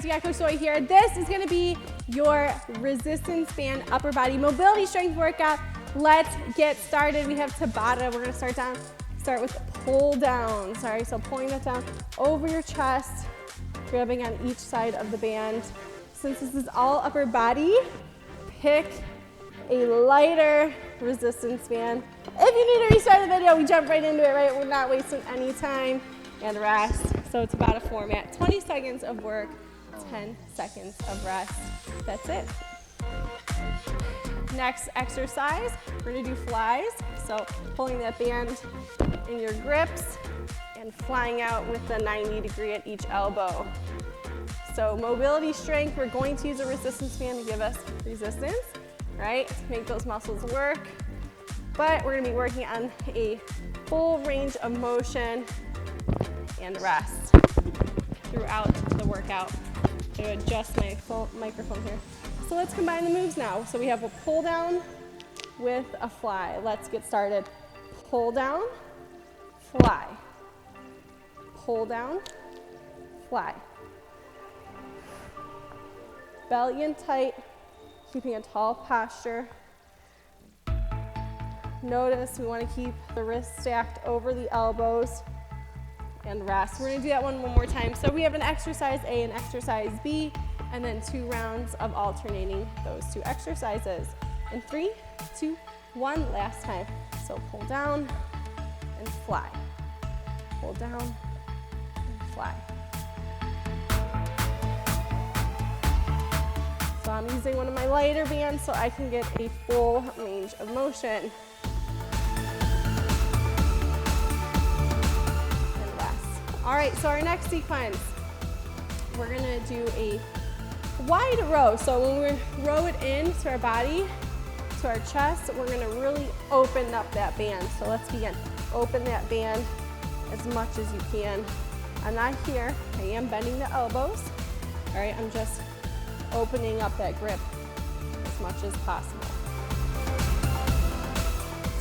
You got Coach Zoe here. This is gonna be your resistance band upper body mobility strength workout. Let's get started. We have Tabata. We're gonna start with pull down. Sorry, so pulling that down over your chest, grabbing on each side of the band. Since this is all upper body, pick a lighter resistance band. If you need to restart the video, we jump right into it, right? We're not wasting any time. And rest. So it's about a format. 20 seconds of work, 10 seconds of rest. That's it. Next exercise, we're gonna do flies. So pulling that band in your grips and flying out with the 90-degree at each elbow. So mobility strength, we're going to use a resistance band to give us resistance, right? To make those muscles work. But we're gonna be working on a full range of motion and rest throughout the workout. I'm gonna adjust my microphone here. So let's combine the moves now. So we have a pull down with a fly. Let's get started. Pull down, fly. Pull down, fly. Belly in tight, keeping a tall posture. Notice we want to keep the wrists stacked over the elbows and rest. We're gonna do that one more time. So we have an exercise A and exercise B, and then 2 rounds of alternating those 2 exercises. In 3, 2, 1, last time. So pull down and fly. Pull down and fly. So I'm using one of my lighter bands so I can get a full range of motion. All right, so our next sequence, we're gonna do a wide row. So when we row it into our body, to our chest, we're gonna really open up that band. So let's begin. Open that band as much as you can. I'm not here, I am bending the elbows. All right, I'm just opening up that grip as much as possible.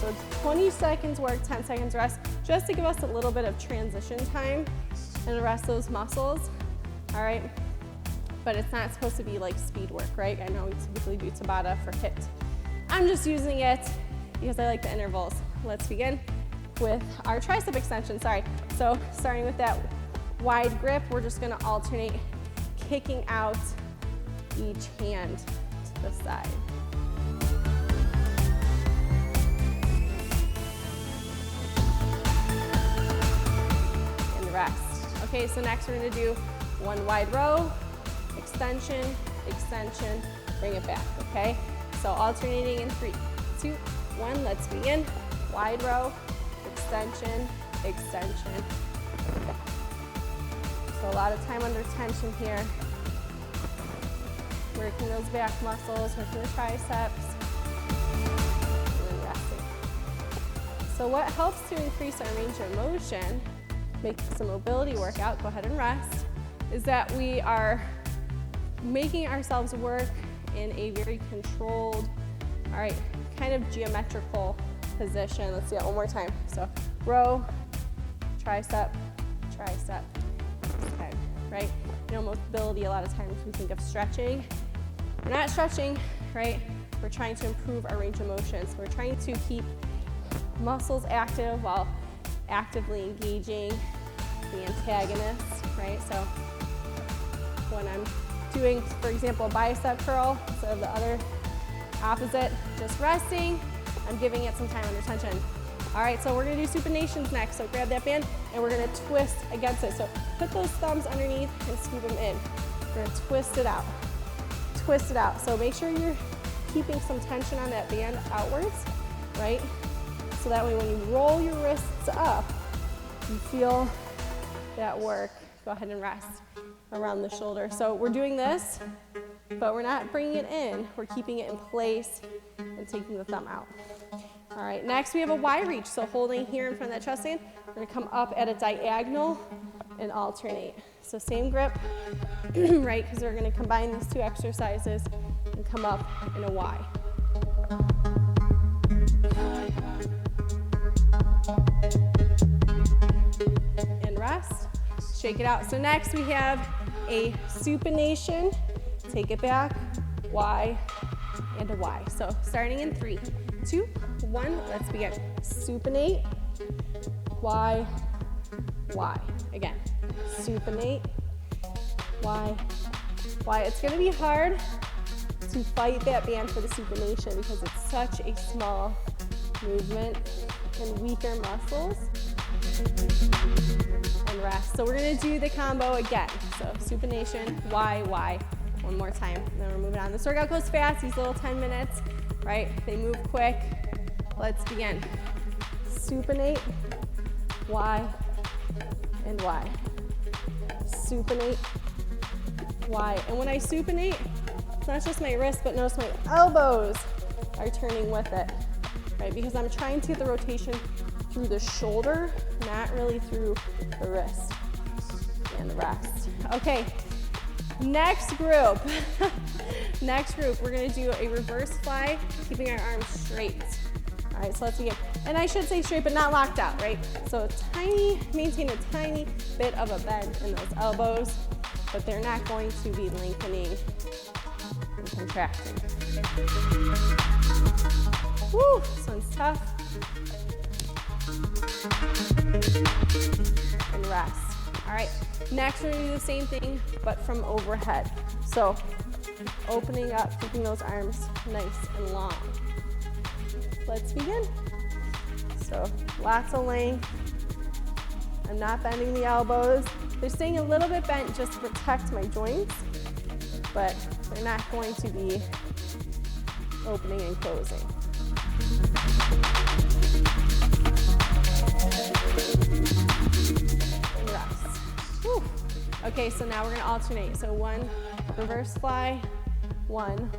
So it's 20 seconds work, 10 seconds rest, just to give us a little bit of transition time and rest those muscles, all right? But it's not supposed to be like speed work, right? I know we typically do Tabata for HIIT. I'm just using it because I like the intervals. Let's begin with our tricep extension, sorry. So starting with that wide grip, we're just gonna alternate kicking out each hand to the side. Rest. Okay, so next we're gonna do 1 wide row, extension, extension, bring it back, okay? So alternating in 3, 2, 1, let's begin. Wide row, extension, extension. So a lot of time under tension here. Working those back muscles, working the triceps, and then resting. So what helps to increase our range of motion, make some mobility workout, go ahead and rest, is that we are making ourselves work in a very controlled, all right, kind of geometrical position. Let's do that one more time. So row, tricep, tricep, okay, right? You know, mobility, a lot of times we think of stretching. We're not stretching, right? We're trying to improve our range of motion. So we're trying to keep muscles active while actively engaging the antagonist, right? So when I'm doing, for example, a bicep curl, instead of the other opposite, just resting, I'm giving it some time under tension. All right, so we're gonna do supinations next. So grab that band and we're gonna twist against it. So put those thumbs underneath and scoop them in. We're gonna twist it out. Twist it out. So make sure you're keeping some tension on that band outwards, right? So that way when you roll your wrists up, you feel that work. Go ahead and rest around the shoulder. So we're doing this, but we're not bringing it in. We're keeping it in place and taking the thumb out. All right, next we have a Y reach. So holding here in front of that chest band, we're gonna come up at a diagonal and alternate. So same grip, right? Because we're gonna combine these 2 exercises and come up in a Y. And rest. Shake it out. So next we have a supination, take it back, Y, and a Y. So starting in 3, 2, 1, let's begin. Supinate, Y, Y. Again, supinate, Y, Y. It's gonna be hard to fight that band for the supination because it's such a small movement and weaker muscles. And rest. So we're gonna do the combo again. So supination, Y, Y. One more time, and then we're moving on. This workout goes fast, these little 10 minutes, right? They move quick. Let's begin. Supinate, Y, and Y. Supinate, Y. And when I supinate, it's not just my wrist, but notice my elbows are turning with it, right? Because I'm trying to get the rotation through the shoulder, not really through the wrist. And the rest. Okay, next group. Next group, we're gonna do a reverse fly, keeping our arms straight. All right, so let's begin. And I should say straight, but not locked out, right? So maintain a tiny bit of a bend in those elbows, but they're not going to be lengthening and contracting. Woo, this one's tough. And rest. All right, next we're gonna do the same thing, but from overhead. So opening up, keeping those arms nice and long. Let's begin. So lots of length. I'm not bending the elbows. They're staying a little bit bent just to protect my joints, but they're not going to be opening and closing. And rest. Whew. Okay, so now we're gonna alternate. So 1 reverse fly, 1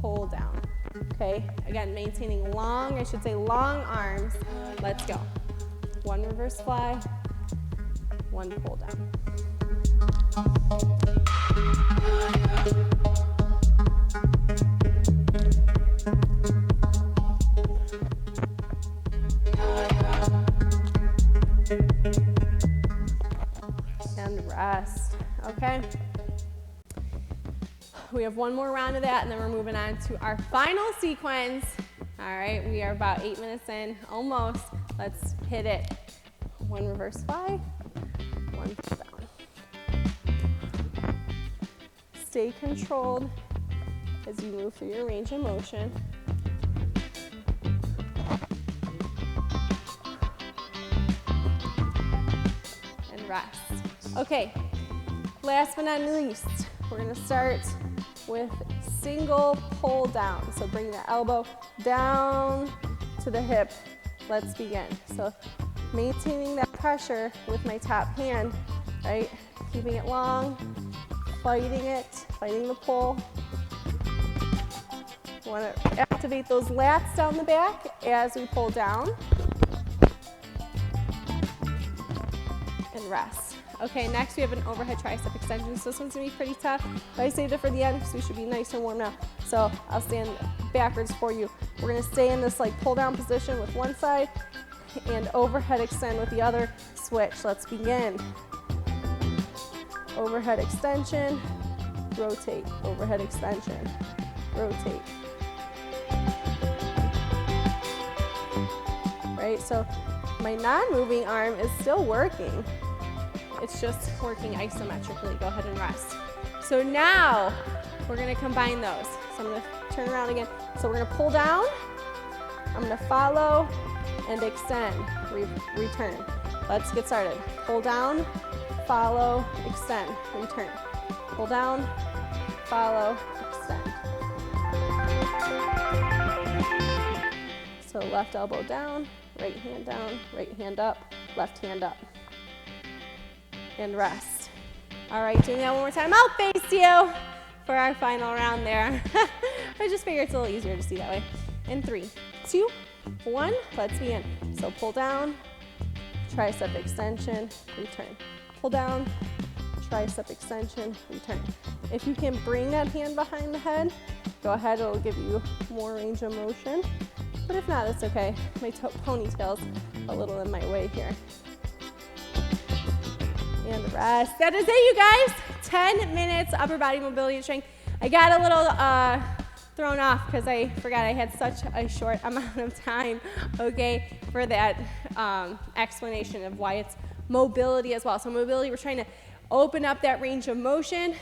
pull down. Okay, again, maintaining long, I should say long arms. Let's go. 1 reverse fly, 1 pull down. And rest, okay? We have one more round of that, and then we're moving on to our final sequence. All right, we are about 8 minutes in, almost. Let's hit it. 1 reverse fly, 1 pull down. Stay controlled as you move through your range of motion. And rest. Okay, last but not least, we're gonna start with single pull down. So bring the elbow down to the hip. Let's begin. So maintaining that pressure with my top hand, right? Keeping it long, fighting the pull. You wanna activate those lats down the back as we pull down. And rest. Okay, next we have an overhead tricep extension. So this one's gonna be pretty tough, but I saved it for the end because we should be nice and warm now. So I'll stand backwards for you. We're gonna stay in this like pull down position with one side and overhead extend with the other. Switch, let's begin. Overhead extension, rotate, overhead extension, rotate. Right, so my non-moving arm is still working. It's just working isometrically. Go ahead and rest. So now we're gonna combine those. So I'm gonna turn around again. So we're gonna pull down, I'm gonna follow and extend, return. Let's get started. Pull down, follow, extend, return. Pull down, follow, extend. So left elbow down, right hand up, left hand up. And rest. All right, doing that one more time. I'll face you for our final round there. I just figured it's a little easier to see that way. In 3, 2, 1, let's begin. So pull down, tricep extension, return. Pull down, tricep extension, return. If you can bring that hand behind the head, go ahead, it'll give you more range of motion. But if not, it's okay. My ponytail's a little in my way here. And rest. That is it, you guys. 10 minutes upper body mobility and strength. I got a little thrown off because I forgot I had such a short amount of time, okay, for that explanation of why it's mobility as well. So mobility, we're trying to open up that range of motion.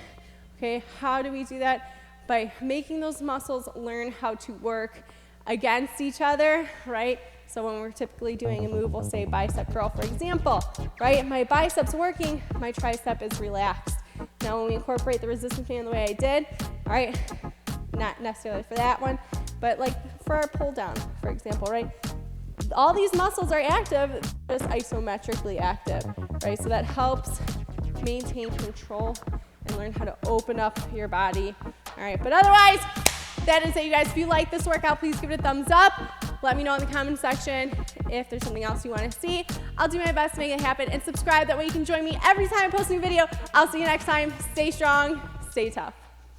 Okay, how do we do that? By making those muscles learn how to work against each other, right? So when we're typically doing a move, we'll say bicep curl, for example, right? My bicep's working, my tricep is relaxed. Now when we incorporate the resistance band the way I did, all right, not necessarily for that one, but like for our pull down, for example, right? All these muscles are active, just isometrically active, right? So that helps maintain control and learn how to open up your body. All right, but otherwise, that is it, you guys. If you like this workout, please give it a thumbs up. Let me know in the comment section if there's something else you want to see. I'll do my best to make it happen, and subscribe. That way you can join me every time I post a new video. I'll see you next time. Stay strong, stay tough.